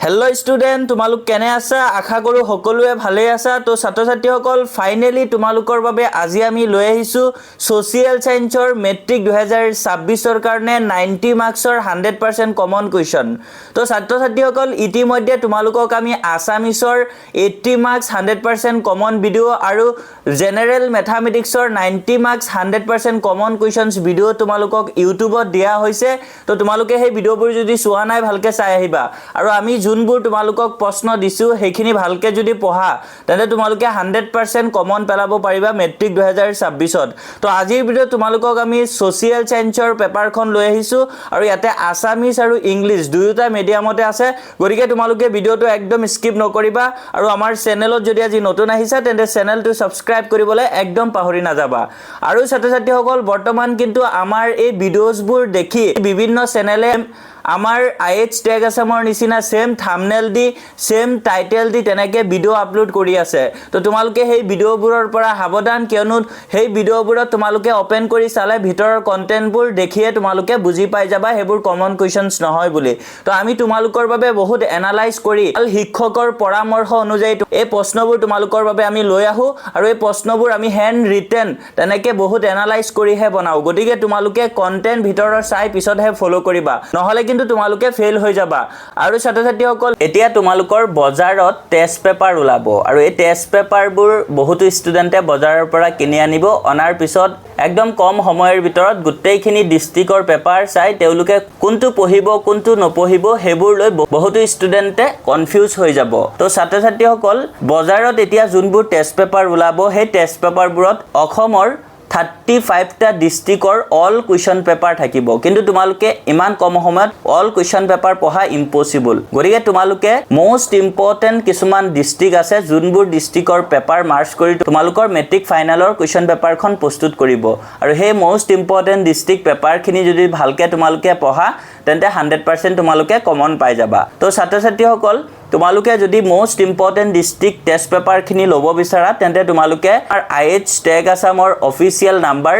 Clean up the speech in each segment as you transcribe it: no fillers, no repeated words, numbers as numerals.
hello student तुमालुक केने आसा आशा करू सकलोए भाले आसा तो छात्र छात्री सकल फाइनली तुमालुकर বাবে আজি আমি লৈ আহিছো সোশিয়াল সায়েন্সৰ মেট্ৰিক 2026 ৰ কাৰণে 90 মাৰ্কছৰ 100% কমন কুৱেশ্যন তো ছাত্ৰ ছাত্ৰী সকল ইতিমধ্যে তুমালুকক আমি আসামিছৰ 80 মাৰ্কছ 100% কমন ভিডিও আৰু জেনাৰেল ম্যাথমেটিক্সৰ 90 মাৰ্কছ 100% কমন কুৱেশ্যনছ ভিডিও তুমালুকক ইউটিউবত দিয়া হৈছে তো তুমালুকে সেই ভিডিওবোৰ যদি চোৱা নাই ভালকে চাই আহিবা আৰু আমি যোনবোৰ তুমালুকক প্ৰশ্ন দিছো হেখিনি ভালকে যদি পঢ়া তেনে তুমালুকে 100% কমন পেলাব পাৰিবা মেট্ৰিক 2026 ত তো আজিৰ ভিডিও তুমালুকক আমি সোশিয়াল সায়েন্সৰ পেপাৰখন লৈ আহিছো আৰু ইয়াতে আসামিজ আৰু ইংলিশ দুয়োটা মিডিয়ামতে আছে গৰিকে তুমালুকে ভিডিওটো একদম স্কিপ নকৰিবা আৰু আমাৰ চেনেলত যদি আজি নতুন আহিছা তেন্তে চেনেলটো সাবস্ক্ৰাইব কৰিবলৈ একদম পাহৰি নাযাবা আৰু ছাত্ৰ ছাত্ৰী সকল বৰ্তমান কিন্তু আমাৰ এই ভিডিওছবোৰ দেখি বিভিন্ন চেনেলে আমাৰ আইএচ টেগ আসামৰ নিচিনা সেম থাম্বনেল দি সেম টাইটেল দি তেনেকে ভিডিও আপলোড কৰি আছে তো তোমালোকে সেই ভিডিওবোৰৰ পৰা সাৱধান কিয়নো সেই ভিডিওবোৰত তোমালোকে ওপেন কৰি চালে ভিতৰৰ কন্টেন্টবোৰ দেখিয়ে তোমালোকে বুজি পাই যাবা হেবোৰ কমন কোৱেশ্চনছ নহয় বুলি তো আমি তোমালোকৰ বাবে বহুত এনালাইজ কৰি শিক্ষকৰ পৰামৰ্শ অনুযায়ী এই প্ৰশ্নবোৰ তোমালোকৰ বাবে আমি লৈ আহো আৰু এই প্ৰশ্নবোৰ আমি হ্যান্ড ৰিটেন তেনেকে বহুত এনালাইজ কৰিহে বনাও গতিকে তোমালোকে কন্টেন্ট ভিতৰৰ চাই পিছতহে ফলো কৰিবা নহলে কিন্তু তোমালোকে ফেল হৈ যাবা আৰু ছাত্ৰ ছাত্ৰী সকল এতিয়া তোমালোকৰ বজাৰত টেষ্ট পেপাৰ ওলাব আৰু এই টেষ্ট পেপাৰবোৰ বহুত ষ্টুডেন্টে বজাৰৰ পৰা কিনি আনিব অনাৰ পিছত একদম কম সময়ৰ ভিতৰত গুটেইখিনি ডিস্ট্ৰিক্টৰ পেপাৰ চাই তেওঁলোকে কোনটো পঢ়িব কোনটো নপঢ়িব হেবোৰ লৈ বহুত ষ্টুডেন্টে কনফিউজ হৈ যাব তো ছাত্ৰ ছাত্ৰী সকল বজাৰত এতিয়া যোনবোৰ টেষ্ট পেপাৰ ওলাব সেই টেষ্ট পেপাৰবোৰত অসমৰ 35 টা ডিস্ট্ৰিক্টৰ অল কুৱেশ্চন পেপাৰ থাকিব কিন্তু তোমালোকে ইমান কম সময়ত অল কুৱেশ্চন পেপাৰ পঢ়া ইম্পসিবল গৰিকে তোমালোকে মোস্ট ইম্পৰ্টেন্ট কিছুমান ডিস্ট্ৰিক্ট আছে যোনবোৰ ডিস্ট্ৰিক্টৰ পেপাৰ মাৰ্চ কৰি তোমালোকৰ মেট্ৰিক ফাইনালৰ কুৱেশ্চন পেপাৰখন প্ৰস্তুত কৰিব আৰু সেই মোস্ট ইম্পৰ্টেন্ট ডিস্ট্ৰিক্ট পেপাৰখিনি যদি ভালকে তোমালোকে পঢ়া তেন্তে 100% তোমালোকে কমন পাই যাবা তো ছাত্ৰ ছাত্ৰী সকল তোমালোকে যদি most important district test paper খিনি লব বিচাৰা তেন্তে তোমালোকে আইএচ টেগ আসামৰ অফিচিয়েল নাম্বাৰ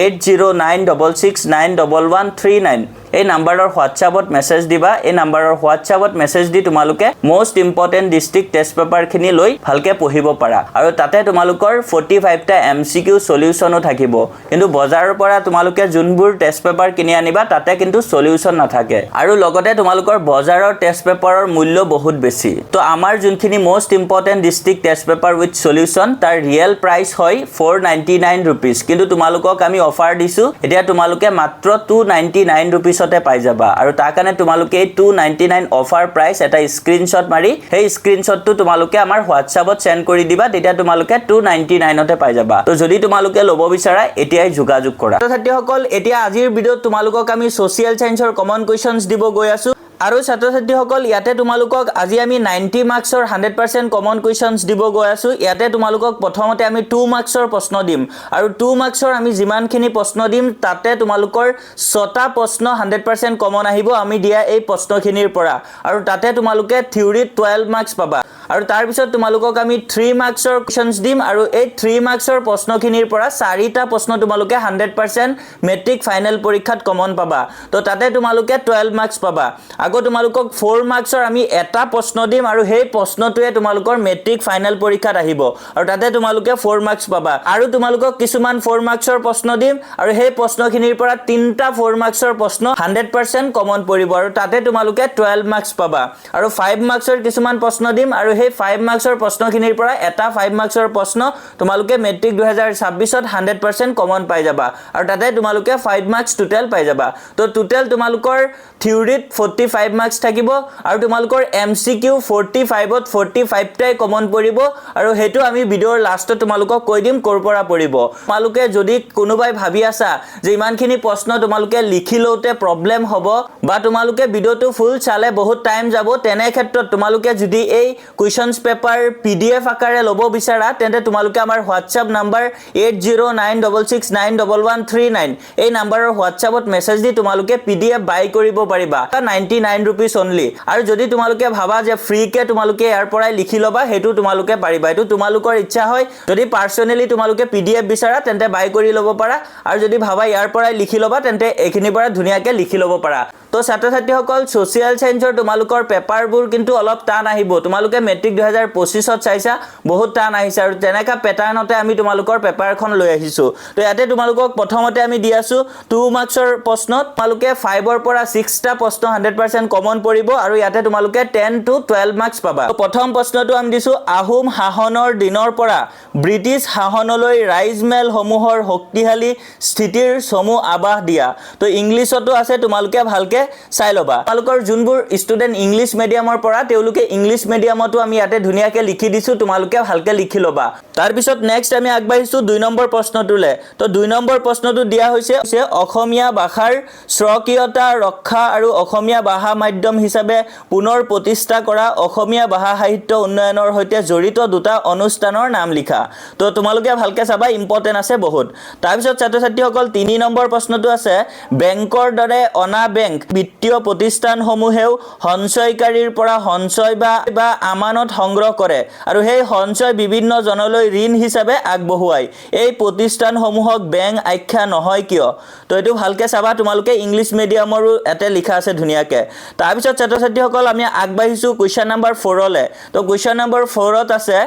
8096691139 এই নাম্বাৰৰ হোৱাটছআপত মেছেজ দিবা এই নাম্বাৰৰ হোৱাটছআপত মেছেজ দি তোমালোকে most important district test paper খিনি লৈ ভালকে পঢ়িব পাৰা আৰু তাতে তোমালোকৰ 45 টা এমসিকিউ সলিউশনো থাকিব কিন্তু বজাৰৰ পৰা তোমালোকে যোনবোৰ টেষ্ট পেপাৰ কিনি আনিবা তাতে কিন্তু সলিউশন নাথাকে আৰু লগতে তোমালোকৰ বজাৰৰ টেষ্ট পেপাৰৰ মূল্য বহুত বেছি তো আমাৰ যোনখিনি most important district test paper with solution তাৰ ৰিয়েল প্ৰাইস হয় 499 रुपीस কিন্তু তোমালোকক আমি অফাৰ দিছো এতিয়া তোমালোকে মাত্ৰ 299 रुपीस তে পাই যাবা আৰু তাৰ কাৰণে তোমালোকে 299 অফাৰ প্ৰাইস এটা স্ক্ৰিনশ্বট মাৰি সেই স্ক্ৰিনশ্বটটো তোমালোকে আমাৰ হোৱাটছআপত সেন্ড কৰি দিবা তেতিয়া তোমালোকে 299 তে পাই যাবা তো যদি তোমালোকে লব বিচাৰা এতিয়াই যোগাযোগ কৰা ছাত্ৰী সকল এতিয়া আজিৰ ভিডিওত তোমালোকক আমি সোশিয়াল সায়েন্সৰ কমন কোৱেশ্চনছ দিব গৈ আছো আৰু ছাত্ৰ ছাত্ৰী সকল ইয়াতে তোমালোকক আজি আমি 90 মাৰ্কছৰ 100% কমন কোৱেশ্চনছ দিব গৈ আছো ইয়াতে তোমালোকক প্ৰথমতে আমি 2 মাৰ্কছৰ প্ৰশ্ন দিম আৰু 2 মাৰ্কছৰ আমি যিমানখিনি প্ৰশ্ন দিম তাতে তোমালোকৰ 6টা প্ৰশ্ন 100% কমন আহিব আমি দিয়া এই প্ৰশ্নখিনিৰ পৰা আৰু তাতে তোমালোকে থিওৰিত 12 মাৰ্কছ পাবা আৰু তাৰ পিছত তোমালোকক আমি 3 মাৰ্কছৰ কোৱেশ্চনছ দিম আৰু এই 3 মাৰ্কছৰ প্ৰশ্নখিনিৰ পৰা 4টা প্ৰশ্ন তোমালোকে 100% মেট্ৰিক ফাইনেল পৰীক্ষাত কমন পাবা তো তাতে তোমালোকে 12 মাৰ্কছ পাবা আগো তোমালোকক 4 মাৰ্কছৰ আমি এটা প্ৰশ্ন দিম আৰু সেই প্ৰশ্নটোৱে তোমালোকৰ মেট্ৰিক ফাইনেল পৰীক্ষাত আহিব আৰু তাতে তোমালোকে 4 মাৰ্কছ পাবা আৰু তোমালোকক কিছুমান 4 মাৰ্কছৰ প্ৰশ্ন দিম আৰু সেই প্ৰশ্নখিনিৰ পৰা 3টা 4 মাৰ্কছৰ প্ৰশ্ন 100% কমন পৰিব আৰু তাতে তোমালোকে 12 মাৰ্কছ পাবা আৰু 5 মাৰ্কছৰ কিছুমান প্ৰশ্ন দিম আৰু সেই 5 মাৰ্কছৰ প্ৰশ্নখিনিৰ পৰা এটা 5 মাৰ্কছৰ প্ৰশ্ন তোমালোকে মেট্ৰিক 2026 ত 100% কমন পাই যাবা আৰু তাতে তোমালোকে 5 মাৰ্কছ টোটাল পাই যাবা তো টোটাল তোমালোকৰ থিওৰিত 45 মাৰ্কছ থাকিব আৰু তোমালোকৰ এমসিকিউ 45 ত 45 টাই কমন পৰিব আৰু হেতু আমি ভিডিওৰ লাষ্টত তোমালোকক কৈ দিম কৰ পৰা পৰিব তোমালোকে যদি কোনোবাই ভাবি আছা যে ইমানখিনি প্ৰশ্ন তোমালোকে লিখি লওতে প্ৰবলেম হ'ব বা তোমালোকে ভিডিওটো ফুল চালে বহুত টাইম যাব তেনে ক্ষেত্ৰত তোমালোকে যদি এই কোৱেশ্চনছ পেপাৰ পিডিএফ আকাৰে লব বিচাৰা তেন্তে তোমালোকে আমাৰ হোৱাটছআপ নাম্বাৰ 8096691139 এই নাম্বাৰৰ হোৱাটছআপত মেছেজ দি তোমালোকে পিডিএফ বাই কৰিব পাৰিবা 99 रुपीस only আৰু যদি তোমালোকে ভাবা যে ফ্ৰী কে তোমালোকে ইয়াৰ পৰাই লিখি লবা হেতু তোমালোকে পাৰিবা এটো তোমালোকৰ ইচ্ছা হয় যদি পাৰ্সোনালি তোমালোকে পিডিএফ বিচাৰা তেন্তে বাই কৰি লব পাৰা আৰু যদি ভাবা ইয়াৰ পৰাই লিখি লবা তেন্তে এখিনি পৰা ধুনিয়াকে লিখি লব পাৰা তো ছাত্ৰ ছাত্ৰীসকল সোশিয়াল সায়েন্সৰ তোমালোকৰ পেপাৰবোৰ কিন্তু অলপ টান আহিব তোমালোকে মেট্ৰিক 2025 ত চাইছা বহুত টান আহিছে আৰু তেনেকা প্যাটাৰ্নতে আমি তোমালোকৰ পেপাৰখন লৈ আহিছো তো ইয়াতে তোমালোকক প্ৰথমতে আমি দি আছো 2 মাৰ্কছৰ প্ৰশ্ন তোমালোকে 5 ৰ পৰা 6 টা প্ৰশ্ন 100% কমন পৰিব আৰু ইয়াতে তোমালোকে 10 to 12 মাৰ্কছ পাবা তো প্ৰথম প্ৰশ্নটো আমি দিছো আহোম শাসনৰ দিনৰ পৰা ব্ৰিটিছ শাসনলৈ ৰাইজমেল সমূহৰ শক্তিশালী স্থিতিৰ সমু আবাহ দিয়া তো ইংলিছতো আছে তোমালোকে ভালকে চাই লবা তোমালোকৰ যোনবোৰ ষ্টুডেন্ট ইংলিছ মিডিয়ামৰ পৰা তেওঁলোকে ইংলিছ মিডিয়ামতো আমি ইয়াতে ধুনিয়াকে লিখি দিছো তোমালোকে ভালকে লিখি লবা তাৰ পিছত নেক্সট আমি আগবাঢ়িছো 2 নম্বৰ প্ৰশ্নটোলে তো 2 নম্বৰ প্ৰশ্নটো দিয়া হৈছে অসমীয়া ভাষাৰ স্বকীয়তা ৰক্ষা আৰু অসমীয়া ভাষা মাধ্যম হিচাপে পুনৰ প্ৰতিষ্ঠা কৰা অসমীয়া ভাষা সাহিত্য উন্নয়নৰ সৈতে জড়িত দুটা অনুষ্ঠানৰ নাম লিখা তো তোমালোকে ভালকে চাবা ইম্পৰ্টেন্ট আছে বহুত তাৰ পিছত ছাত্ৰ ছাত্ৰীসকল 3 নম্বৰ প্ৰশ্নটো আছে বেংকৰ দৰে অনা বেংক বিত্তীয় প্ৰতিষ্ঠানসমূহেও সঞ্চয়কাৰীৰ পৰা সঞ্চয় বা আমানত সংগ্ৰহ কৰে আৰু সেই সঞ্চয় বিভিন্ন জনলৈ ঋণ হিচাপে আগবঢ়ায় এই প্ৰতিষ্ঠানসমূহক বেংক আখ্যা নহয় কিয় তো এটো ভালকে চাবা তোমালোকে ইংলিছ মিডিয়ামৰো এতে লিখা আছে ধুনিয়াকে তাৰ পিছত ছাত্ৰ ছাত্ৰীসকল আমি আগবাঢ়িছো কোৱেশ্চন নম্বৰ 4 লে তো কোৱেশ্চন নম্বৰ 4 ত আছে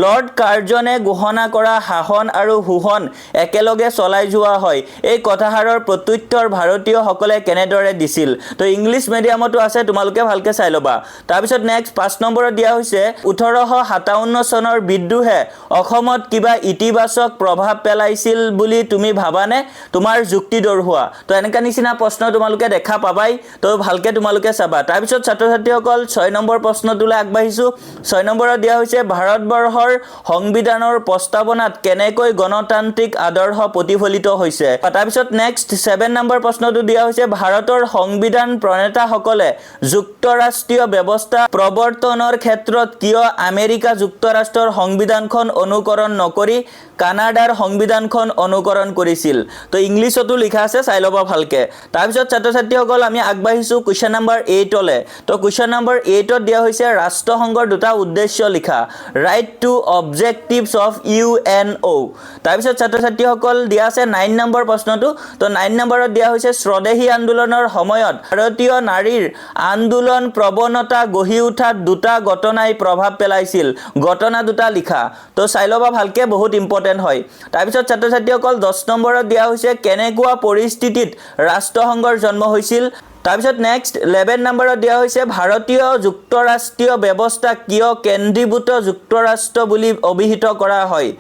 লৰ্ড কাৰ্জনে ঘোষণা কৰা শাসন আৰু শোষণ একেলগে চলাই যোৱা হয় এই কথাহাৰৰ প্ৰত্যুত্তৰ ভাৰতীয় সকলে কেনেদৰে দিছিল তো ইংলিছ মিডিয়ামতো আছে তোমালোকে ভালকে চাই লবা তাৰ পিছত নেক্সট 5 নম্বৰত দিয়া হৈছে 1857 চনৰ বিদ্ৰোহে অসমত কিবা ইতিবাচক প্ৰভাৱ পেলাইছিল বুলি তুমি ভাবানে তোমাৰ যুক্তি দৰ্হুৱা তো এনেকা নিচিনা প্ৰশ্ন তোমালোকে দেখা পাবাই তো ভালকে তোমালোকে চাবা তাৰ পিছত ছাত্ৰ ছাত্ৰীসকল 6 নম্বৰ প্ৰশ্নটোলৈ আগবাঢ়িছো 6 নম্বৰত দিয়া হৈছে ভাৰতবৰ্ষৰ সংবিধানৰ প্ৰস্তাৱনাত কেনেকৈ গণতান্ত্ৰিক আদৰ্শ প্ৰতিফলিত হৈছে তাৰ পিছত নেক্সট 7 নম্বৰ প্ৰশ্নটো দিয়া হৈছে ভাৰতৰ সংবিধান প্ৰণেতাসকলে যুক্তৰাষ্ট্ৰীয় ব্যৱস্থা প্ৰৱৰ্তনৰ ক্ষেত্ৰত কিয় আমেৰিকা যুক্তৰাষ্ট্ৰৰ সংবিধানখন অনুকৰণ নকৰি কানাডাৰ সংবিধানখন অনুকৰণ কৰিছিল তো ইংলিছতো লিখা আছে চাই লবা ভালকে তাৰ পিছত ছাত্ৰ ছাত্ৰীসকল আমি আগবাঢ়িছো কোৱেশ্চন নম্বৰ 8 লে তো কোৱেশ্চন নম্বৰ 8 ত দিয়া হৈছে ৰাষ্ট্ৰসংঘৰ দুটা উদ্দেশ্য লিখা right to objectives of UNO তাৰ পিছত ছাত্ৰ ছাত্ৰীসকল দিয়া আছে 9 নম্বৰ প্ৰশ্নটো তো 9 নম্বৰত দিয়া হৈছে স্বদেশী আন্দোলনৰ সময়ত ভাৰতীয় নাৰীৰ আন্দোলন প্ৰৱণতা গঢ়ি উঠাত দুটা ঘটনাই প্ৰভাৱ পেলাইছিল ঘটনা দুটা লিখা তো চাই লবা ভালকে বহুত ইম্পৰ্টেন্ট হয় তাৰ পিছত ছাত্ৰ ছাত্ৰীসকল 10 নম্বৰত দিয়া হৈছে কেনেকুৱা পৰিস্থিতিত ৰাষ্ট্ৰসংঘৰ জন্ম হৈছিল তাৰ পিছত নেক্সট 11 নম্বৰত দিয়া হৈছে ভাৰতীয় যুক্তৰাষ্ট্ৰীয় ব্যৱস্থা কিয় কেন্দ্ৰীভূত যুক্তৰাষ্ট্ৰ বুলি অভিহিত কৰা হয়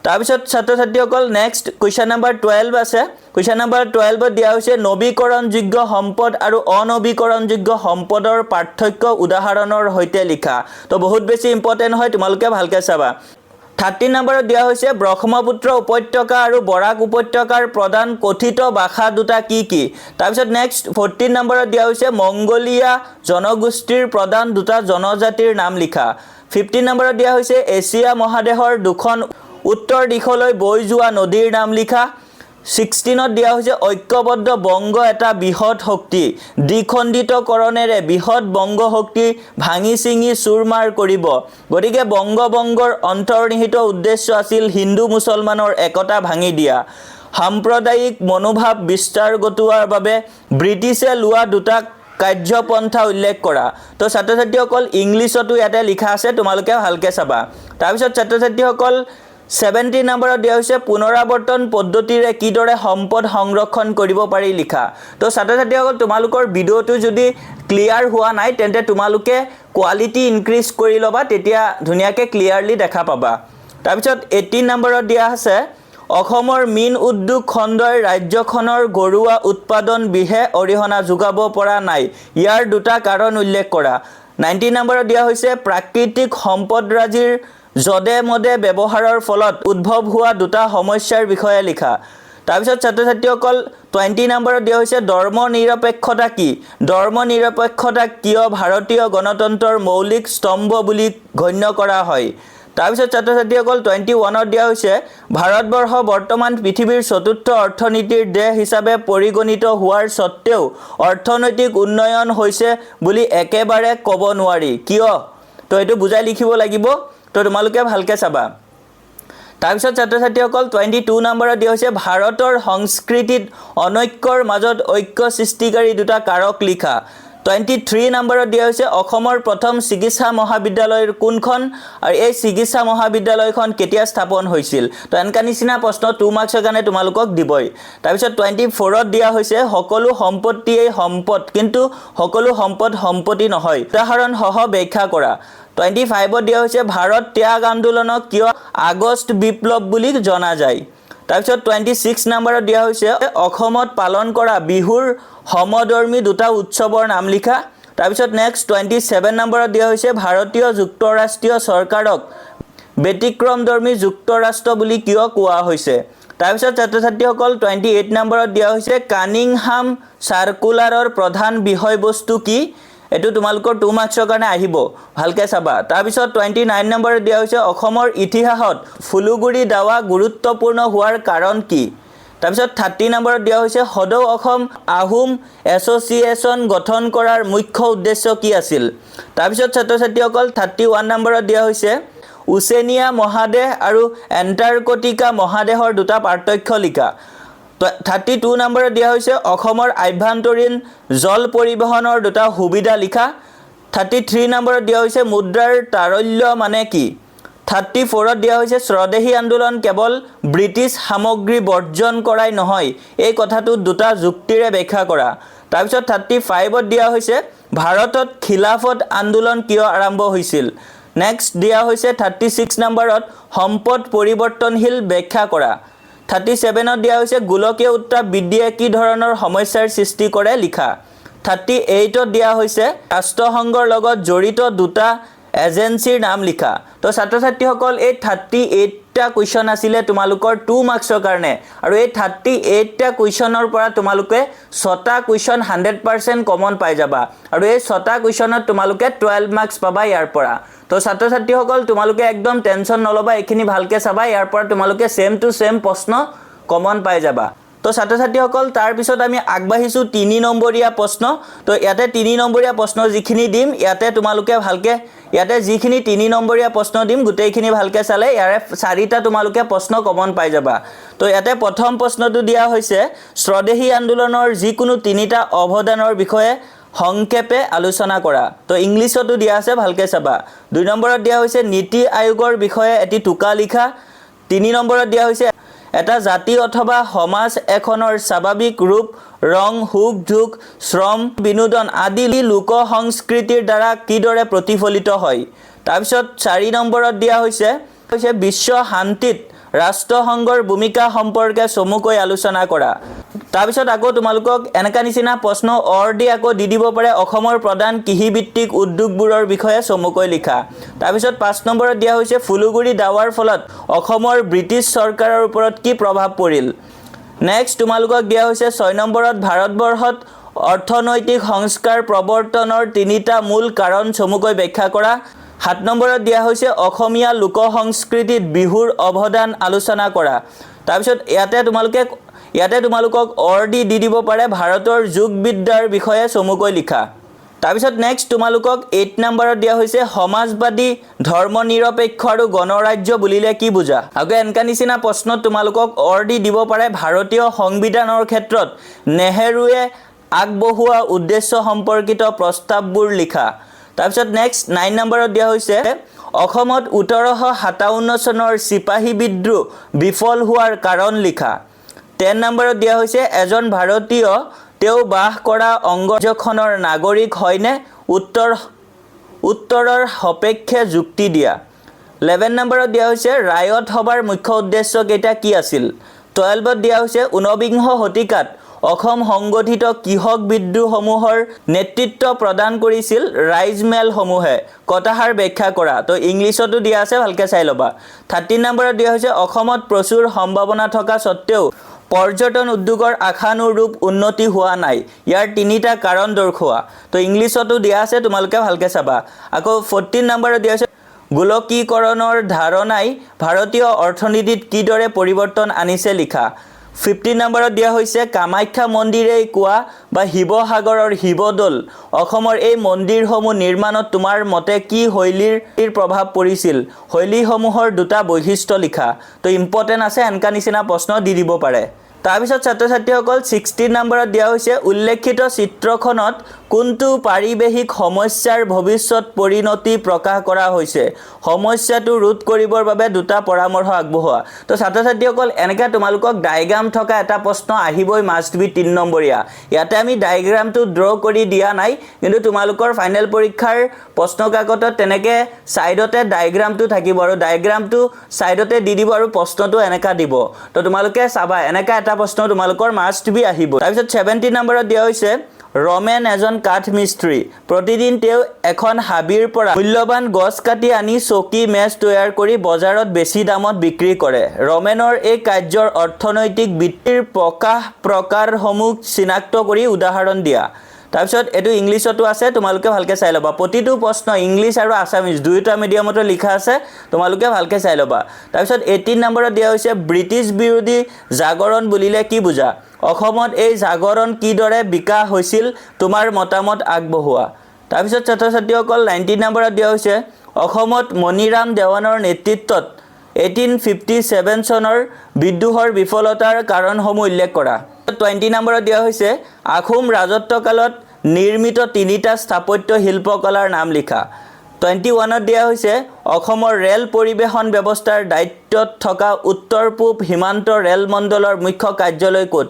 তাৰ পিছত ছাত্ৰ ছাত্ৰীসকল নেক্সট কোৱেশ্চন নম্বৰ 12 আছে কোৱেশ্চন নম্বৰ 12 ত দিয়া হৈছে নৱীকৰণযোগ্য সম্পদ আৰু অনৱীকৰণযোগ্য সম্পদৰ পাৰ্থক্য উদাহৰণৰ সৈতে লিখা তো বহুত বেছি ইম্পৰ্টেন্ট হয় তোমালোকে ভালকে চাবা 13 নম্বৰত দিয়া হৈছে ব্ৰহ্মপুত্ৰ উপত্যকা আৰু বৰাক উপত্যকাৰ প্ৰধান কথিত ভাষা দুটা কি তাৰ পিছত নেক্সট 14 নম্বৰত দিয়া হৈছে মংগোলিয়া জনগোষ্ঠীৰ প্ৰধান দুটা জনজাতিৰ নাম লিখা 15 নম্বৰত দিয়া হৈছে এছিয়া মহাদেশৰ দুখন উত্তৰ দিশলৈ বৈ যোৱা নদীৰ নাম লিখা 16 দিয়া হৈছে ঐক্যবদ্ধ বংগ এটা বৃহৎ শক্তি দ্বিখণ্ডিতকৰণেৰে বৃহৎ বংগ শক্তি ভাঙি চিঙি চুৰমাৰ কৰিব গতিকে বংগৰ অন্তৰ্নিহিত উদ্দেশ্য আছিল হিন্দু মুছলমানৰ একতা ভাঙি দিয়া সাম্প্ৰদায়িক মনোভাৱ বিস্তাৰ ঘটোৱাৰ বাবে ব্ৰিটিছে লোৱা দুটা কাৰ্যপন্থা উল্লেখ কৰা তো ছাত্ৰ ছাত্ৰীসকল ইংলিছতো ইয়াতে লিখা আছে তোমালোকে ভালকে চাবা তাৰ পিছত ছাত্ৰ ছাত্ৰীসকল 70 নম্বৰত দিয়া হৈছে পুনৰাৱৰ্তন পদ্ধতিৰে কিদৰে সম্পদ সংৰক্ষণ কৰিব পাৰি লিখা তো ছাত্ৰ ছাত্ৰীসকল তোমালোকৰ ভিডিওটো যদি ক্লিয়াৰ হোৱা নাই তেন্তে তোমালোকে কোৱালিটি ইনক্ৰিজ কৰি লবা তেতিয়া ধুনিয়াকে ক্লিয়াৰলি দেখা পাবা তাৰ পিছত 18 নম্বৰত দিয়া আছে অসমৰ মীন উদ্যোগ খণ্ডই ৰাজ্যখনৰ গৰুৱা উৎপাদন বিহে অৰিহণা যোগাব পৰা নাই ইয়াৰ দুটা কাৰণ উল্লেখ কৰা 19 নম্বৰত দিয়া হৈছে প্ৰাকৃতিক সম্পদৰাজিৰ জদে মদে ব্যৱহাৰৰ ফলত উদ্ভৱ হোৱা দুটা সমস্যাৰ বিষয়ে লিখা তাৰ পিছত ছাত্ৰ ছাত্ৰীসকল 20 নম্বৰত দিয়া হৈছে ধৰ্ম নিৰপেক্ষতা কি ধৰ্ম নিৰপেক্ষতা কিয় ভাৰতীয় গণতন্ত্ৰৰ মৌলিক স্তম্ভ বুলি গণ্য কৰা হয় তাৰ পিছত ছাত্ৰ ছাত্ৰীসকল 21 ত দিয়া হৈছে ভাৰতবৰ্ষ বৰ্তমান পৃথিৱীৰ চতুৰ্থ অৰ্থনীতিৰ দেশ হিচাপে পৰিগণিত হোৱাৰ সত্ত্বেও অৰ্থনৈতিক উন্নয়ন হৈছে বুলি একেবাৰে ক'ব নোৱাৰি কিয় তো এটো বুজাই লিখিব লাগিব তো তোমালোকে ভালকে চাবা তাৰপিছত ছাত্ৰ ছাত্ৰীসকল 22 নম্বৰত দিয়া হৈছে ভাৰতৰ সংস্কৃতিত অনৈক্যৰ মাজত ঐক্য সৃষ্টিকাৰী দুটা কাৰক লিখা 23 নম্বৰত দিয়া হৈছে অসমৰ প্ৰথম চিকিৎসা মহাবিদ্যালয় কোনখন আৰু এই চিকিৎসা মহাবিদ্যালয়খন কেতিয়া স্থাপন হৈছিল তো এনেকা নিচিনা প্ৰশ্ন 2 মাৰ্কছৰ কাৰণে তোমালোকক দিবই তাৰপিছত 24ত দিয়া হৈছে সকলো সম্পত্তিয়েই সম্পদ কিন্তু সকলো সম্পদ সম্পত্তি নহয় উদাহৰণ সহ ব্যাখ্যা কৰা 25ত দিয়া হৈছে ভাৰত ত্যাগ আন্দোলনক কিয় আগষ্ট বিপ্লৱ বুলি জনা যায় তাৰপিছত 26 নম্বৰত দিয়া হৈছে অসমত পালন কৰা বিহুৰ সমধৰ্মী দুটা উৎসৱৰ নাম লিখা তাৰপিছত নেক্সট 27 নম্বৰত দিয়া হৈছে ভাৰতীয় যুক্তৰাষ্ট্ৰীয় চৰকাৰক ব্যতিক্ৰমধৰ্মী যুক্তৰাষ্ট্ৰ বুলি কিয় কোৱা হৈছে তাৰপিছত ছাত্ৰ ছাত্ৰীসকল 28 নম্বৰত দিয়া হৈছে কানিংহাম সাৰ্কুলাৰৰ প্ৰধান বিষয়বস্তু কি এটো তোমালোকৰ 2 মাৰ্কছৰ কাৰণে আহিব ভালকে চাবা তাৰপিছত 29 নম্বৰত দিয়া হৈছে অসমৰ ইতিহাসত ফুলুগুৰি দাৱা গুৰুত্বপূৰ্ণ হোৱাৰ কাৰণ কি তাৰপিছত 30 নম্বৰত দিয়া হৈছে সদৌ অসম আহোম এছ'চিয়েশ্যন গঠন কৰাৰ মুখ্য উদ্দেশ্য কি আছিল তাৰপিছত ছাত্ৰ ছাত্ৰীসকল 31 নম্বৰত দিয়া হৈছে উচেনিয়া মহাদেশ আৰু এণ্টাৰ্কটিকা মহাদেশৰ দুটা পাৰ্থক্য লিখা 32 নম্বৰত দিয়া হৈছে অসমৰ আভ্যন্তৰীণ জল পৰিবহনৰ দুটা সুবিধা লিখা 33 নম্বৰত দিয়া হৈছে মুদ্ৰাৰ তাৰল্য মানে কি 34ত দিয়া হৈছে স্বদেশী আন্দোলন কেৱল ব্ৰিটিছ সামগ্ৰী বৰ্জন কৰাই নহয় এই কথাটো দুটা যুক্তিৰে ব্যাখ্যা কৰা তাৰপিছত 35ত দিয়া হৈছে ভাৰতত খিলাফত আন্দোলন কিয় আৰম্ভ হৈছিল নেক্সট দিয়া হৈছে 36 নম্বৰত সম্পদ পৰিৱৰ্তনশীল ব্যাখ্যা কৰা 37ত দিয়া হৈছে গোলকীয় উত্তাপ বৃদ্ধিয়ে কি ধৰণৰ সমস্যাৰ সৃষ্টি কৰে লিখা 38ত দিয়া হৈছে ৰাষ্ট্ৰসংঘৰ লগত জড়িত দুটা এজেন্সিৰ নাম লিখা তো ছাত্ৰ ছাত্ৰীসকল এই 38টা কোৱেশ্চন আছিল তোমালোকৰ 2 মাৰ্কছৰ কাৰণে আৰু এই 38টা কোৱেশ্চনৰ পৰা তোমালোকে 6টা কোৱেশ্চন 100% কমন পাই যাবা আৰু এই 6টা কোৱেশ্চনত তোমালোকে 12 মাৰ্কছ পাবা ইয়াৰ পৰা তো ছাত্ৰ ছাত্ৰীসকল তোমালোকে একদম টেনচন নলবা এখিনি ভালকে চাবা ইয়াৰ পৰা তোমালোকে সেম টু সেম প্ৰশ্ন কমন পাই যাবা তো ছাত্ৰ ছাত্ৰীসকল তাৰ পিছত আমি আগবাঢ়িছো 3 নম্বৰীয়া প্ৰশ্ন তো ইয়াতে 3 নম্বৰীয়া প্ৰশ্ন যিখিনি দিম ইয়াতে তোমালোকে ভালকে ইয়াতে যিখিনি 3 নম্বৰীয়া প্ৰশ্ন দিম গোটেইখিনি ভালকে চালে ইয়াৰে 4টা তোমালোকে প্ৰশ্ন কমন পাই যাবা তো ইয়াতে প্ৰথম প্ৰশ্নটো দিয়া হৈছে স্বদেশী আন্দোলনৰ যিকোনো 3টা অৱদানৰ বিষয়ে সংক্ষেপে আলোচনা কৰা তো ইংলিছতো দিয়া আছে ভালকে চাবা 2 নম্বৰত দিয়া হৈছে নীতি আয়োগৰ বিষয়ে এটি টুকা লিখা 3 নম্বৰত দিয়া হৈছে এটা জাতি অথবা সমাজ এখনৰ স্বাভাৱিক ৰূপ ৰং হুক ঝুক শ্ৰম বিনোদন আদি লোক সংস্কৃতিৰ দ্বাৰা কিদৰে প্ৰতিফলিত হয় তাৰপিছত 4 নম্বৰত দিয়া হৈছে বিশ্ব শান্তিত ৰাষ্ট্ৰসংঘৰ ভূমিকা সম্পৰ্কে চমুকৈ আলোচনা কৰা তাৰপিছত আকৌ তোমালোকক এনেকা নিচিনা প্ৰশ্ন অৰ্ডি আকৌ দি দিব পাৰে অসমৰ প্ৰধান কৃষিভিত্তিক উদ্যোগবোৰৰ বিষয়ে চমুকৈ লিখা তাৰপিছত 5 নম্বৰত দিয়া হৈছে ফুলুগুৰি দাৱাৰ ফলত অসমৰ ব্ৰিটিছ চৰকাৰৰ ওপৰত কি প্ৰভাৱ পৰিল নেক্সট তোমালোকক দিয়া হৈছে 6 নম্বৰত ভাৰতবৰ্ষত অৰ্থনৈতিক সংস্কাৰ প্ৰৱৰ্তনৰ 3টা মূল কাৰণ চমুকৈ ব্যাখ্যা কৰা 7 নম্বৰত দিয়া হৈছে অসমীয়া লোক সংস্কৃতিত বিহুৰ অৱদান আলোচনা কৰা তাৰপিছত ইয়াতে তোমালোকক অৰ্ডি দি দিব পাৰে ভাৰতৰ যোগবিদ্যাৰ বিষয়ে চমুকৈ লিখা তাৰপিছত নেক্সট তোমালোকক 8 নম্বৰত দিয়া হৈছে সমাজবাদী ধৰ্মনিৰপেক্ষ আৰু গণৰাজ্য বুলিলে কি বুজা আকৌ এনেকা নিচিনা প্ৰশ্ন তোমালোকক অৰ্ডি দিব পাৰে ভাৰতীয় সংবিধানৰ ক্ষেত্ৰত নেহেৰুৱে আগবঢ়োৱা উদ্দেশ্য সম্পৰ্কিত প্ৰস্তাৱবোৰ লিখা তাৰপিছত নেক্সট 9 নম্বৰত দিয়া হৈছে অসমত 1857 চনৰ সিপাহী বিদ্ৰোহ বিফল হোৱাৰ কাৰণ লিখা 10 নম্বৰত দিয়া হৈছে এজন ভাৰতীয় তেও বাস কৰা অংগৰাজ্যখনৰ নাগৰিক হয়নে উত্তৰৰ সপেক্ষে যুক্তি দিয়া 11 নম্বৰত দিয়া হৈছে ৰায়ত সভাৰ মুখ্য উদ্দেশ্য কেইটা কি আছিল 12ত দিয়া হৈছে 19 শতিকাত অসম সংগঠিত কৃষক বিদ্ৰোহসমূহৰ নেতৃত্ব প্ৰদান কৰিছিল ৰাইজমেল সমূহে কথাহাৰ ব্যাখ্যা কৰা তো ইংলিছতো দিয়া আছে ভালকে চাই লবা 13 নম্বৰত দিয়া হৈছে অসমত প্ৰচুৰ সম্ভাৱনা থকা সত্ত্বেও পৰ্যটন উদ্যোগৰ আশানুৰূপ উন্নতি হোৱা নাই ইয়াৰ 3টা কাৰণ দৰ্শোৱা তো ইংলিছতো দিয়া আছে তোমালোকে ভালকে চাবা আকৌ 14 নম্বৰত দিয়া আছে গোলকীকৰণৰ ধাৰণাই ভাৰতীয় অৰ্থনীতিত কিদৰে পৰিৱৰ্তন আনিছে লিখা 15 নম্বৰত দিয়া হৈছে কামাখ্যা মন্দিৰেই কোৱা বা শিৱসাগৰৰ শিৱদৌল অসমৰ এই মন্দিৰসমূহ নিৰ্মাণত তোমাৰ মতে কি শৈলীৰ প্ৰভাৱ পৰিছিল শৈলীসমূহৰ দুটা বৈশিষ্ট্য লিখা তো ইম্পৰ্টেন্ট আছে এনেকা নিচিনা প্ৰশ্ন দি দিব পাৰে তাৰপিছত ছাত্ৰ ছাত্ৰীসকল 16 নম্বৰত দিয়া হৈছে উল্লেখিত চিত্ৰখনত কোনটো পাৰিবেশিক সমস্যাৰ ভৱিষ্যত পৰিণতি প্ৰকাশ কৰা হৈছে সমস্যাটো ৰোধ কৰিবৰ বাবে দুটা পৰামৰ্শ আগবঢ়োৱা তো ছাত্ৰ ছাত্ৰীসকল এনেকা তোমালোকক ডায়াগ্ৰাম থকা এটা প্ৰশ্ন আহিবই মাষ্ট বি 3 নম্বৰীয়া ইয়াতে আমি ডায়াগ্ৰামটো ড্ৰ কৰি দিয়া নাই কিন্তু তোমালোকৰ ফাইনেল পৰীক্ষাৰ প্ৰশ্ন কাকতত তেনেকে সাইডতে ডায়াগ্ৰামটো থাকিব আৰু ডায়াগ্ৰামটো সাইডতে দি দিব আৰু প্ৰশ্নটো এনেকা দিব তো তোমালোকে চাবা এনেকা এটা প্ৰশ্ন তোমালোকৰ মাষ্ট বি আহিব তাৰপিছত 17 নম্বৰত দিয়া হৈছে ৰমেন এজন কাঠ মিস্ত্ৰী প্ৰতিদিন তেওঁ এখন হাবিৰ পৰা মূল্যৱান গছ কাটি আনি চকী মেজ তৈয়াৰ কৰি বজাৰত বেছি দামত বিক্ৰী কৰে ৰমেনৰ এই কাৰ্যৰ অৰ্থনৈতিক বৃত্তিৰ প্ৰকাৰসমূহ চিনাক্ত কৰি উদাহৰণ দিয়া তাৰপিছত এটো ইংলিছতো আছে তোমালোকে ভালকে চাই লবা প্ৰতিটো প্ৰশ্ন ইংলিছ আৰু আসামিজ দুইটা মিডিয়ামত লিখা আছে তোমালোকে ভালকে চাই লবা তাৰপিছত 18 নম্বৰত দিয়া হৈছে ব্ৰিটিছ বিৰোধী জাগৰণ বুলিলে কি বুজা অসমত এই জাগৰণ কিদৰে বিকাশ হৈছিল তোমাৰ মতামত আগবঢ়োৱা তাৰপিছত ছাত্ৰ ছাত্ৰীসকল 19 নম্বৰত দিয়া হৈছে অসমত মণিৰাম দেৱানৰ নেতৃত্বত 1857 চনৰ বিদ্ৰোহৰ বিফলতাৰ কাৰণসমূহ উল্লেখ কৰা 20 নম্বৰত দিয়া হৈছে আহোম ৰাজত্বকালত নিৰ্মিত তিনিটা স্থাপত্য শিল্পকলাৰ নাম লিখা 21ত দিয়া হৈছে অসমৰ ৰেল পৰিবহণ ব্যৱস্থাৰ দায়িত্বত থকা উত্তৰ পূব সীমান্ত ৰেল মণ্ডলৰ মুখ্য কাৰ্যালয় ক'ত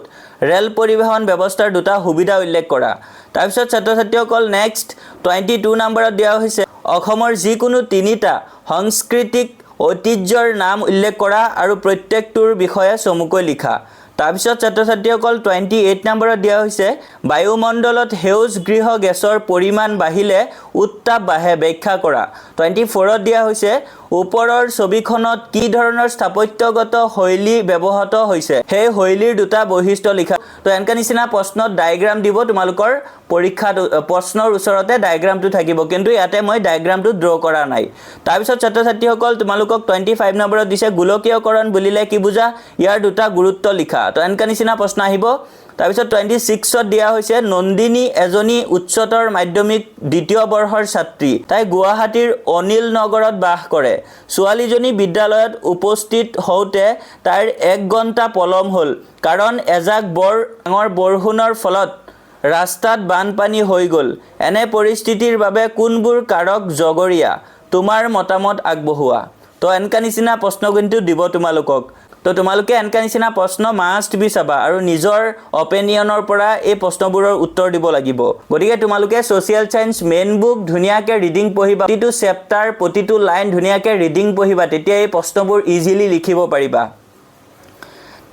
ৰেল পৰিবহণ ব্যৱস্থাৰ দুটা সুবিধা উল্লেখ কৰা তাৰপিছত ছাত্ৰ ছাত্ৰীসকল নেক্সট 22 নম্বৰত দিয়া হৈছে অসমৰ যিকোনো তিনিটা সাংস্কৃতিক ঐতিহ্যৰ নাম উল্লেখ কৰা আৰু প্ৰত্যেকটোৰ বিষয়ে চমুকৈ লিখা তাৰপিছত ছাত্ৰ ছাত্ৰীসকল 28 নম্বৰত দিয়া হৈছে বায়ুমণ্ডলত সেউজ গৃহ গেছৰ পৰিমাণ বাঢ়িলে উত্তাপ বাঢ়ে ব্যাখ্যা কৰা 24ত দিয়া হৈছে ওপৰৰ ছবিখনত কি ধৰণৰ স্থাপত্যগত শৈলী ব্যৱহৃত হৈছে সেই শৈলীৰ দুটা বৈশিষ্ট্য লিখা তো এনেকা নিচিনা প্ৰশ্নত ডায়াগ্ৰাম দিব তোমালোকৰ পৰীক্ষাত প্ৰশ্নৰ ওচৰতে ডায়াগ্ৰামটো থাকিব কিন্তু ইয়াতে মই ডায়াগ্ৰামটো ড্ৰ কৰা নাই তাৰপিছত ছাত্ৰ ছাত্ৰীসকল তোমালোকক 25 নম্বৰত দিছে গোলকীয়কৰণ বুলিলে কি বুজা ইয়াৰ দুটা গুৰুত্ব লিখা তো এনেকা নিচিনা প্ৰশ্ন আহিব তাৰপিছত 26ত দিয়া হৈছে নন্দিনী এজনী উচ্চতৰ মাধ্যমিক দ্বিতীয় বৰ্ষৰ ছাত্ৰী তাই গুৱাহাটীৰ অনিল নগৰত বাস কৰে ছোৱালীজনী বিদ্যালয়ত উপস্থিত হওঁতে তাইৰ 1 ঘণ্টা পলম হ'ল কাৰণ এজাক বৰ ডাঙৰ বৰষুণৰ ফলত ৰাস্তাত বানপানী হৈ গ'ল এনে পৰিস্থিতিৰ বাবে কোনবোৰ কাৰক জগৰীয়া তোমাৰ মতামত আগবঢ়োৱা তো এনেকা নিচিনা প্ৰশ্ন কিন্তু দিব তোমালোকক তো তোমালোকে এনেকা নিচিনা প্ৰশ্ন মাষ্ট বি চাবা আৰু নিজৰ অপিনিয়নৰ পৰা এই প্ৰশ্নবোৰৰ উত্তৰ দিব লাগিব গতিকে তোমালোকে সোশ্যাল সায়েন্স মেইন বুক ধুনিয়াকে ৰিডিং পঢ়িবা প্ৰতিটো চেপ্টাৰ প্ৰতিটো লাইন ধুনিয়াকে ৰিডিং পঢ়িবা তেতিয়া এই প্ৰশ্নবোৰ ইজিলি লিখিব পাৰিবা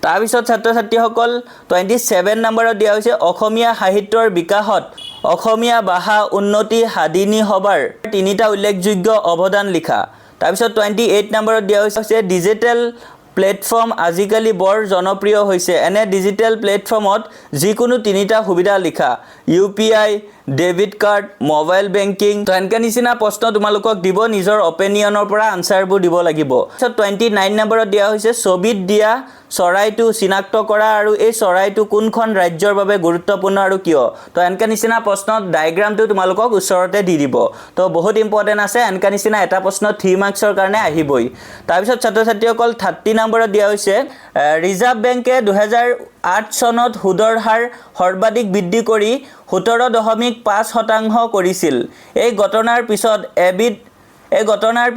তাৰপিছত ছাত্ৰ ছাত্ৰীসকল 27 নম্বৰত দিয়া হৈছে অসমীয়া সাহিত্যৰ বিকাশত অসমীয়া ভাষা উন্নতি সাধিনী হবাৰ তিনিটা উল্লেখযোগ্য অৱদান লিখা তাৰপিছত 28 নম্বৰত দিয়া হৈছে ডিজিটেল প্লেটফৰ্ম আজিকালি বৰ জনপ্ৰিয় হৈছে এনে ডিজিটেল প্লেটফৰ্মত যিকোনো তিনিটা সুবিধা লিখা UPI debit card mobile banking তো এনেকা নিচিনা প্ৰশ্ন তোমালোকক দিব নিজৰ অপিনিয়নৰ পৰা আনসাৰবোৰ দিব লাগিব তাৰপিছত 29 নম্বৰত দিয়া হৈছে ছবিত দিয়া চৰাইটো চিনাক্ত কৰা আৰু এই চৰাইটো কোনখন ৰাজ্যৰ বাবে গুৰুত্বপূৰ্ণ আৰু কিয় তো এনেকা নিচিনা প্ৰশ্নত ডায়াগ্ৰামটো তোমালোকক ওচৰতে দি দিব তো বহুত ইম্পৰ্টেন্ট আছে এনেকা নিচিনা এটা প্ৰশ্ন 3 মাৰ্কছৰ কাৰণে আহিবই তাৰপিছত ছাত্ৰ ছাত্ৰীসকল 30 নম্বৰত দিয়া হৈছে ৰিজাৰ্ভ বেংকে 2008 চনত সুদৰ হাৰ সৰ্বাধিক বৃদ্ধি কৰি 17.5% কৰিছিল এই ঘটনাৰ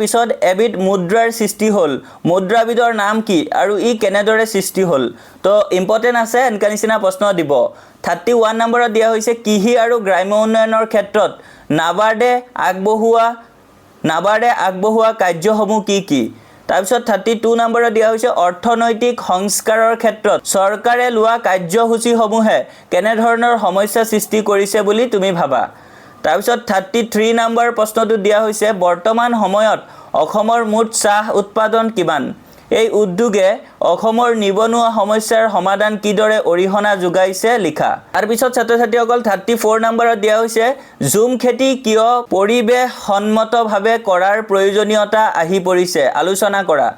পিছত এবিধ মুদ্ৰাৰ সৃষ্টি হ'ল মুদ্ৰাবিধৰ নাম কি আৰু ই কেনেদৰে সৃষ্টি হ'ল তো ইম্পৰ্টেন্ট আছে এনেকা নিচিনা প্ৰশ্ন দিব 31 নম্বৰত দিয়া হৈছে কৃষি আৰু গ্ৰাম্য উন্নয়নৰ ক্ষেত্ৰত নাবাৰ্ডে আগবঢ়োৱা কাৰ্যসমূহ কি তাৰপিছত 32 নম্বৰত দিয়া হৈছে অৰ্থনৈতিক সংস্কাৰৰ ক্ষেত্ৰত চৰকাৰে লোৱা কাৰ্যসূচীসমূহে কেনেধৰণৰ সমস্যা সৃষ্টি কৰিছে বুলি তুমি ভাবা তাৰপিছত 33 নম্বৰ প্ৰশ্নটো দিয়া হৈছে বৰ্তমান সময়ত অসমৰ মুঠ চাহ উৎপাদন কিমান এই উদ্যোগে অসমৰ নিবনুৱা সমস্যাৰ সমাধান কিদৰে অৰিহণা যোগাইছে লিখা তাৰ পিছত ছাত্ৰ ছাত্ৰীসকল 34 নম্বৰত দিয়া হৈছে জুম খেতি কিয় পৰিৱেশ সন্মতভাৱে কৰাৰ প্ৰয়োজনীয়তা আহি পৰিছে আলোচনা কৰা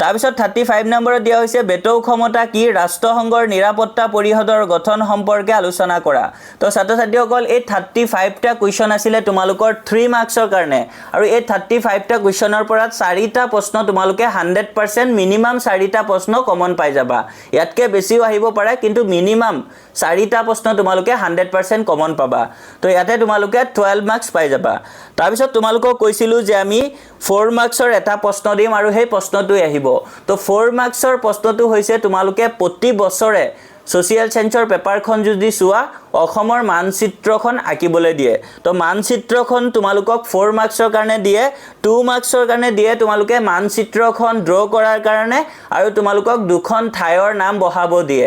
তাৰপিছত 35 নম্বৰত দিয়া হৈছে বেটৌ ক্ষমতা কি ৰাষ্ট্ৰসংঘৰ নিৰাপত্তা পৰিষদৰ গঠন সম্পৰ্কে আলোচনা কৰা তো ছাত্ৰ ছাত্ৰীসকল এই 35টা কুৱেশ্যন আছিলে তোমালোকৰ 3 মাৰ্কছৰ কাৰণে আৰু এই 35টা কুৱেশ্যনৰ পৰা 4টা প্ৰশ্ন তোমালোকে 100% মিনিমাম 4টা প্ৰশ্ন কমন পাই যাবা ইয়াতকে বেছিও আহিব পাৰে কিন্তু মিনিমাম 4টা প্ৰশ্ন তোমালোকে 100% কমন পাবা তো ইয়াতে তোমালোকে 12 মাৰ্কছ পাই যাবা তাৰপিছত তোমালোকক কৈছিলো যে আমি 4 মাৰ্কছৰ এটা প্ৰশ্ন দিম আৰু সেই প্ৰশ্নটো আহিব তো 4 মাৰ্কছৰ প্ৰশ্নটো হৈছে তোমালোকে প্ৰতি বছৰে সোশিয়েল সায়েন্সৰ পেপাৰখন যদি চোৱা অসমৰ মানচিত্ৰখন আঁকিবলৈ দিয়ে তো মানচিত্ৰখন তোমালোকক 4 মাৰ্কছৰ কাৰণে দিয়ে 2 মাৰ্কছৰ কাৰণে দিয়ে তোমালোকে মানচিত্ৰখন ড্ৰ কৰাৰ কাৰণে আৰু তোমালোকক দুখন ঠাইৰ নাম বহাব দিয়ে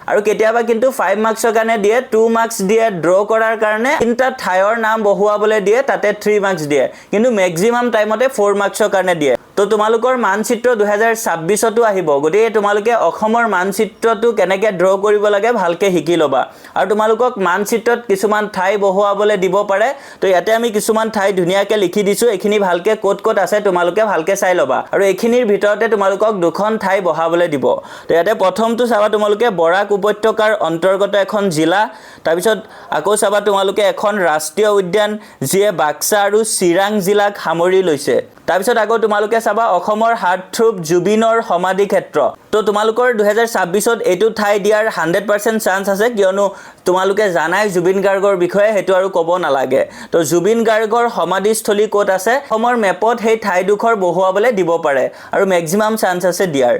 আৰু কেতিয়াবা কিন্তু 5 মাৰ্কছৰ কাৰণে দিয়ে 2 মাৰ্কছ দিয়ে ড্ৰ কৰাৰ কাৰণে তিনটা ঠাইৰ নাম বহুৱাবলৈ দিয়ে তাতে 3 মাৰ্কছ দিয়ে কিন্তু ম্যাক্সিমাম টাইমতে 4 মাৰ্কছৰ কাৰণে দিয়ে তো তোমালোকৰ মানচিত্ৰ 2026তো আহিব গতিকে তোমালোকে অসমৰ মানচিত্ৰটো কেনেকৈ ড্ৰ কৰিব লাগে ভালকৈ শিকি ল'বা আৰু তোমালোকক মানচিত্ৰত কিছুমান ঠাই বহুৱাবলৈ দিব পাৰে তো ইয়াতে আমি কিছুমান ঠাই ধুনীয়াকৈ লিখি দিছো এখিনি ভালকৈ ক'ত আছে তোমালোকে ভালকৈ চাই ল'বা আৰু এখিনিৰ ভিতৰতে তোমালোকক দুখন ঠাই বহাবলৈ দিব তো ইয়াতে প্ৰথমটো চাবা তোমালোকে বৰাক উপত্যকাৰ অন্তৰ্গত এখন জিলা তাৰপিছত আকৌ চাবা তোমালোকে এখন ৰাষ্ট্ৰীয় উদ্যান যিয়ে বাক্সা আৰু চিৰাং জিলাক সামৰি লৈছে তাৰপিছত আকৌ তোমালোকে চাবা অসমৰ হাৰ্টথ্ৰব জুবিনৰ সমাধি ক্ষেত্ৰ তো তোমালোকৰ 2026ত এইটো ঠাই দিয়াৰ 100% চান্স আছে কিয়নো তোমালোকে জানাই জুবিন গাৰ্গৰ বিষয়ে হেতু আৰু ক'ব নালাগে তো জুবিন গাৰ্গৰ সমাধিস্থলী ক'ত আছে অসমৰ মেপত সেই ঠাইডোখৰ বহুৱাবলৈ দিব পাৰে আৰু ম্যাক্সিমাম চান্স আছে দিয়াৰ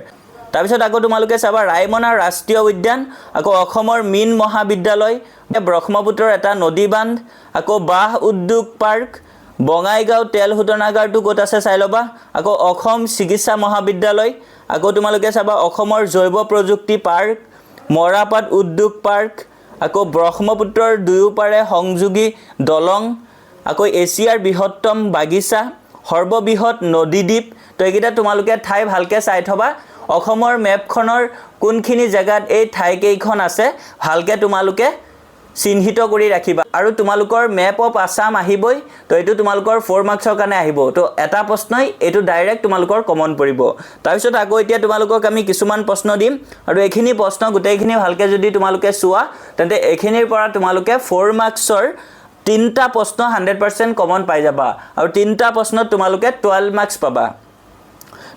তাৰপিছত আকৌ তোমালোকে চাবা ৰায়মনা ৰাষ্ট্ৰীয় উদ্যান আকৌ অসমৰ মীন মহাবিদ্যালয় ব্ৰহ্মপুত্ৰৰ এটা নদী বান্ধ আকৌ বাহ উদ্যোগ পাৰ্ক বঙাইগাঁও তেল শোধনাগাৰটো ক'ত আছে চাই ল'বা আকৌ অসম চিকিৎসা মহাবিদ্যালয় আকৌ তোমালোকে চাবা অসমৰ জৈৱ প্ৰযুক্তি পাৰ্ক মৰাপাট উদ্যোগ পাৰ্ক আকৌ ব্ৰহ্মপুত্ৰৰ দুয়োপাৰে সংযোগী দলং আকৌ এছিয়াৰ বৃহত্তম বাগিচা সৰ্ববৃহৎ নদীদ্বীপ তো এইকেইটা তোমালোকে ঠাই ভালকৈ চাই থবা অসমৰ মেপখনৰ কোনখিনি জায়গাত এই ঠাইকেইখন আছে ভালকৈ তোমালোকে চিহ্নিত কৰি ৰাখিবা আৰু তোমালোকৰ মেপ অফ আসাম আহিবই তো এইটো তোমালোকৰ 4 মাৰ্কছৰ কাৰণে আহিব তো এটা প্ৰশ্নই এইটো ডাইৰেক্ট তোমালোকৰ কমন পৰিব তাৰপিছত আকৌ এতিয়া তোমালোকক আমি কিছুমান প্ৰশ্ন দিম আৰু এইখিনি প্ৰশ্ন গোটেইখিনি ভালকৈ যদি তোমালোকে চোৱা তেন্তে এইখিনিৰ পৰা তোমালোকে 4 মাৰ্কছৰ 3টা প্ৰশ্ন 100% কমন পাই যাবা আৰু 3টা প্ৰশ্নত তোমালোকে 12 মাৰ্কছ পাবা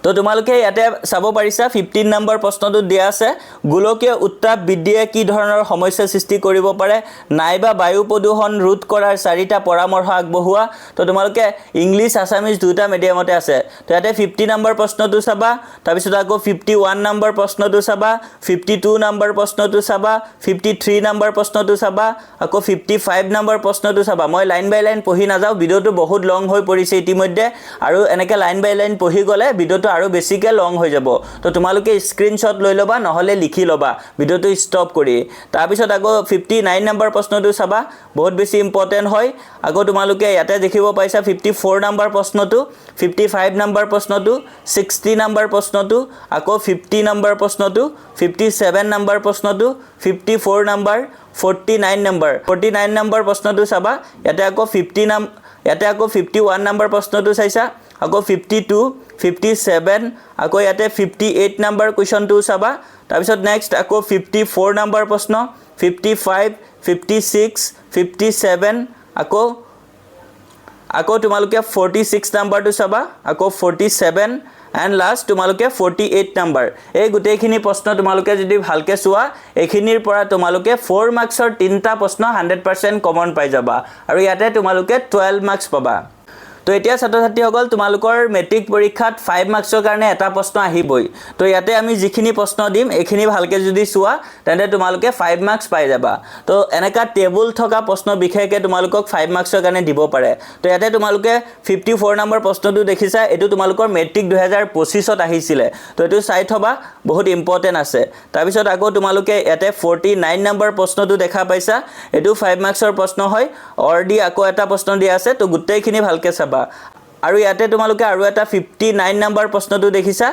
তো তোমালোকে ইয়াতে চাব পাৰিছা 15 নম্বৰ প্ৰশ্নটো দিয়া আছে গোলকীয় উত্তাপ বৃদ্ধিয়ে কি ধৰণৰ সমস্যা সৃষ্টি কৰিব পাৰে নাইবা বায়ু প্ৰদূষণ ৰোধ কৰাৰ 4টা পৰামৰ্শ আগবঢ়োৱা তো তোমালোকে ইংলিছ আছামিজ দুটা মিডিয়ামতে আছে তো ইয়াতে 50 নম্বৰ প্ৰশ্নটো চাবা তাৰপিছত আকৌ 51 নম্বৰ প্ৰশ্নটো চাবা 52 নম্বৰ প্ৰশ্নটো চাবা 53 নম্বৰ প্ৰশ্নটো চাবা আকৌ 55 নম্বৰ প্ৰশ্নটো চাবা মই লাইন বাই লাইন পঢ়ি নাযাওঁ ভিডিওটো বহুত লং হৈ পৰিছে ইতিমধ্যে আৰু এনেকৈ লাইন বাই লাইন পঢ়ি গ'লে ভিডিওটো আৰু বেছিকৈ লং হৈ যাব তো তোমালোকে স্ক্ৰীনশ্বট লৈ ল'বা নহলে লিখি ল'বা ভিডিওটো ষ্টপ কৰি তাৰপিছত আকৌ 59 নম্বৰ প্ৰশ্নটো চাবা বহুত বেছি ইম্পৰ্টেন্ট হয় আকৌ তোমালোকে ইয়াতে দেখিব পাইছা 54 নম্বৰ প্ৰশ্নটো 55 নম্বৰ প্ৰশ্নটো 60 নম্বৰ প্ৰশ্নটো আকৌ 50 নম্বৰ প্ৰশ্নটো 57 নম্বৰ প্ৰশ্নটো 54 নম্বৰ 49 নম্বৰ প্ৰশ্নটো চাবা ইয়াতে আকৌ 51 নম্বৰ প্ৰশ্নটো চাইছা আকৌ 52 57 আকৌ ইয়াতে 58 নম্বৰ কোৱেশ্চনটো চাবা তাৰপিছত নেক্সট আকৌ 54 নম্বৰ প্ৰশ্ন 55 56 57 আকৌ তোমালোকে 46 নম্বৰটো চাবা আকৌ 47 এণ্ড লাষ্ট তোমালোকে 48 নম্বৰ এই গোটেইখিনি প্ৰশ্ন তোমালোকে যদি ভালকৈ চোৱা এইখিনিৰ পৰা তোমালোকে 4 মাৰ্কছৰ 3টা প্ৰশ্ন 100% কমন পাই যাবা আৰু ইয়াতে তোমালোকে 12 মাৰ্কছ পাবা তো এতিয়া ছাত্ৰ ছাত্ৰীসকল তোমালোকৰ মেট্ৰিক পৰীক্ষাত 5 মাৰ্কছৰ কাৰণে এটা প্ৰশ্ন আহিবই তো ইয়াতে আমি যিখিনি প্ৰশ্ন দিম এইখিনি ভালকৈ যদি চোৱা তেন্তে তোমালোকে 5 মাৰ্কছ পাই যাবা তো এনেকা টেবুল থকা প্ৰশ্ন বিশেষকৈ তোমালোকক 5 মাৰ্কছৰ কাৰণে দিব পাৰে তো ইয়াতে তোমালোকে 54 নম্বৰ প্ৰশ্নটো দেখিছা এইটো তোমালোকৰ মেট্ৰিক 2025ত আহিছিলে তো এইটো চাই থবা বহুত ইম্পৰ্টেন্ট আছে তাৰপিছত আকৌ তোমালোকে ইয়াতে 49 নম্বৰ প্ৰশ্নটো দেখা পাইছা এইটো 5 মাৰ্কছৰ প্ৰশ্ন হয় অৰডি আকৌ এটা প্ৰশ্ন দিয়া আছে তো গোটেইখিনি ভালকৈ চাবা আৰু ইয়াতে তোমালোকে আৰু এটা 59 নম্বৰ প্ৰশ্নটো দেখিছা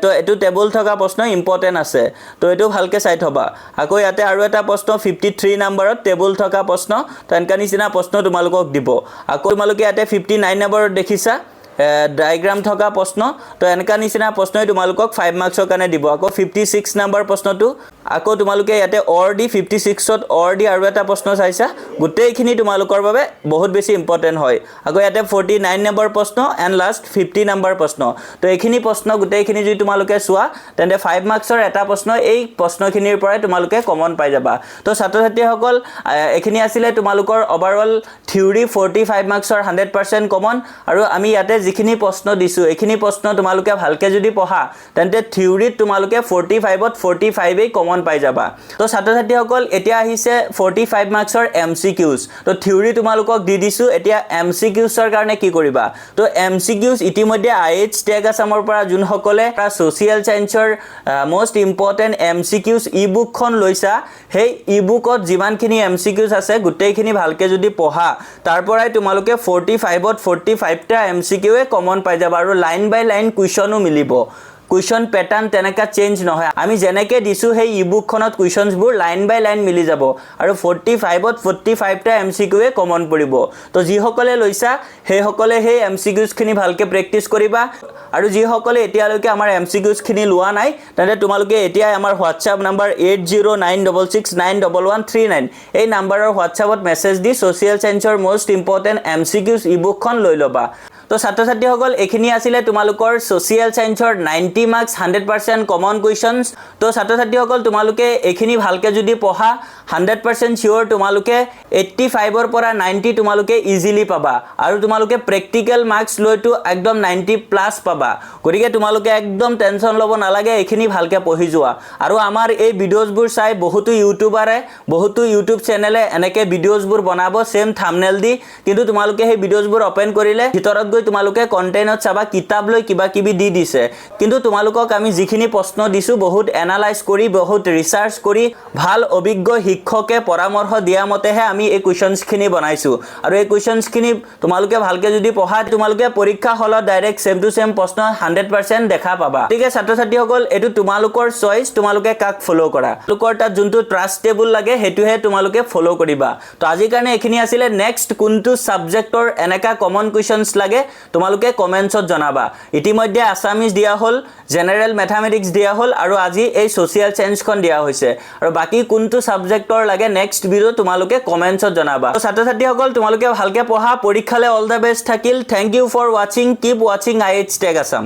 তো এটো টেবুল থকা প্ৰশ্ন ইম্পৰ্টেন্ট আছে তো এটো ভালকে চাই থবা আকৌ ইয়াতে আৰু এটা প্ৰশ্ন 53 নম্বৰত টেবুল থকা প্ৰশ্ন তো এনকা নিচিনা প্ৰশ্ন তোমালোকক দিব আকৌ তোমালোকে ইয়াতে 59 নম্বৰত দেখিছা ডায়াগ্ৰাম থকা প্ৰশ্ন তো এনেকা নিচিনা প্ৰশ্নই তোমালোকক 5 মাৰ্কছৰ কাৰণে দিব আকৌ 56 নম্বৰ প্ৰশ্নটো আকৌ তোমালোকে ইয়াতে অৰ দি 56ত অৰ দি আৰু এটা প্ৰশ্ন চাইছা গোটেইখিনি তোমালোকৰ বাবে বহুত বেছি ইম্পৰ্টেণ্ট হয় আকৌ ইয়াতে 49 নম্বৰ প্ৰশ্ন এণ্ড লাষ্ট 50 নম্বৰ প্ৰশ্ন তো এইখিনি প্ৰশ্ন গোটেইখিনি যদি তোমালোকে চোৱা তেন্তে 5 মাৰ্কছৰ এটা প্ৰশ্ন এই প্ৰশ্নখিনিৰ পৰাই তোমালোকে কমন পাই যাবা তো ছাত্ৰ ছাত্ৰীসকল এইখিনি আছিলে তোমালোকৰ ওভাৰঅল থিওৰি 45 মাৰ্কছৰ 100% কমন আৰু আমি ইয়াতে যিখিনি প্ৰশ্ন দিছো এইখিনি প্ৰশ্ন তোমালোকে ভালকে যদি পঢ়া তেন্তে থিওৰিত তোমালোকে 45ত 45 এই কমন পাই যাবা তো ছাত্ৰ ছাত্ৰীসকল এতিয়া আহিছে 45 মাৰ্কছৰ এমসিকিউজ তো থিওৰি তোমালোকক দি দিছো এতিয়া এমসিকিউজৰ কাৰণে কি কৰিবা তো এমসিকিউজ ইতিমধ্যে আইএইচ টেগ আসামৰ পৰা যোনসকলে সোশিয়েল সায়েন্সৰ মোস্ট ইম্পৰ্টেন্ট এমসিকিউজ ইবুকখন লৈছা সেই ইবুকত যিমানখিনি এমসিকিউজ আছে গোটেইখিনি ভালকে যদি পঢ়া তাৰ পৰাই তোমালোকে 45ত 45টা এমসিকিউ কমন পাই যাবা আৰু লাইন বাই লাইন কুৱেশ্যনো মিলিব কুৱেশ্যন প্যাটাৰ্ন তেনেকা চেঞ্জ নহয় আমি যেনেকে দিছো সেই ইবুকখনত কুৱেশ্যনছবোৰ লাইন বাই লাইন মিলি যাব আৰু 45ত 45টা এমসিকিউ কমন পৰিব তো যিসকলে লৈছা সেই সকলে সেই এমসিকিউজখিনি ভালকে প্ৰেক্টিছ কৰিবা আৰু যিসকলে এতিয়ালৈকে আমাৰ এমসিকিউজখিনি লোৱা নাই তেন্তে তোমালোকে এতিয়া আমাৰ হোৱাটছআপ নম্বৰ 8096691139 এই নম্বৰৰ হোৱাটছআপত মেছেজ দি সোশিয়েল সায়েন্সৰ মোস্ট ইম্পৰ্টেন্ট এমসিকিউজ ইবুকখন লৈ লবা তো ছাত্ৰ ছাত্ৰীসকল এইখিনি আছিলে তোমালোকৰ সোশিয়েল সায়েন্সৰ 90 মাৰ্কছ 100% কমন কুৱেশ্যনছ তো ছাত্ৰ ছাত্ৰীসকল তোমালোকে এইখিনি ভালকে যদি পঢ়া 100% শিওৰ তোমালোকে 85ৰ পৰা 90 তোমালোকে ইজিলি পাবা আৰু তোমালোকে প্ৰেক্টিকেল মাৰ্কছ লৈতো একদম 90 প্লাস পাবা গতিকে তোমালোকে একদম টেনচন ল'ব নালাগে এইখিনি ভালকে পঢ়ি যোৱা আৰু আমাৰ এই ভিডিঅ'ছবোৰ চাই বহুতো ইউটিউবাৰে বহুতো ইউটিউব চেনেলে এনেকে ভিডিঅ'ছবোৰ বনাব সেম থাম্বনেল দি কিন্তু তোমালোকে সেই ভিডিঅ'ছবোৰ ওপেন কৰিলে ভিতৰত গৈ তোমালোকে কন্টেন্টত চাবা কিতাপ লৈ কিবা কিবি দি দিছে কিন্তু তোমালোকক আমি যিখিনি প্ৰশ্ন দিছো বহুত এনালাইজ কৰি বহুত ৰিসাৰ্চ কৰি ভাল অভিজ্ঞ শিক্ষকে পৰামৰ্শ দিয়া মতেহে আমি এই কুৱেশ্যনছখিনি বনাইছো আৰু এই কুৱেশ্যনছখিনি তোমালোকে ভালকে যদি পঢ়া তোমালোকে পৰীক্ষা হলত ডাইৰেক্ট সেম টু সেম প্ৰশ্ন 100% দেখা পাবা ঠিক আছে ছাত্ৰ ছাত্ৰীসকল এটো তোমালোকৰ চইচ তোমালোকে কাক ফলো কৰা তোমালোকৰ তাত যোনটো ট্ৰাস্টেবল লাগে হেতুহে তোমালোকে ফলো কৰিবা তো আজি কাৰণে এইখিনি আছিল নেক্সট কোনটো সাবজেক্টৰ এনেকা কমন কুৱেশ্যনছ লাগে তোমালোকে কমেন্টছত জনাবা ইতিমধ্যে আসামিজ দিয়া হল জেনাৰেল ম্যাথমেটিক্স দিয়া হল আৰু আজি এই সোশিয়েল সায়েন্সখন দিয়া হৈছে আৰু বাকি কোনটো সাবজেক্টৰ লাগে নেক্সট ভিডিও তোমালোকে কমেন্টছত জনাবা তো ছাত্ৰ ছাত্ৰীসকল তোমালোকে ভালকে পঢ়া পৰীক্ষালে অল দা বেষ্ট থাকিল thank you for watching keep watching IH tag Assam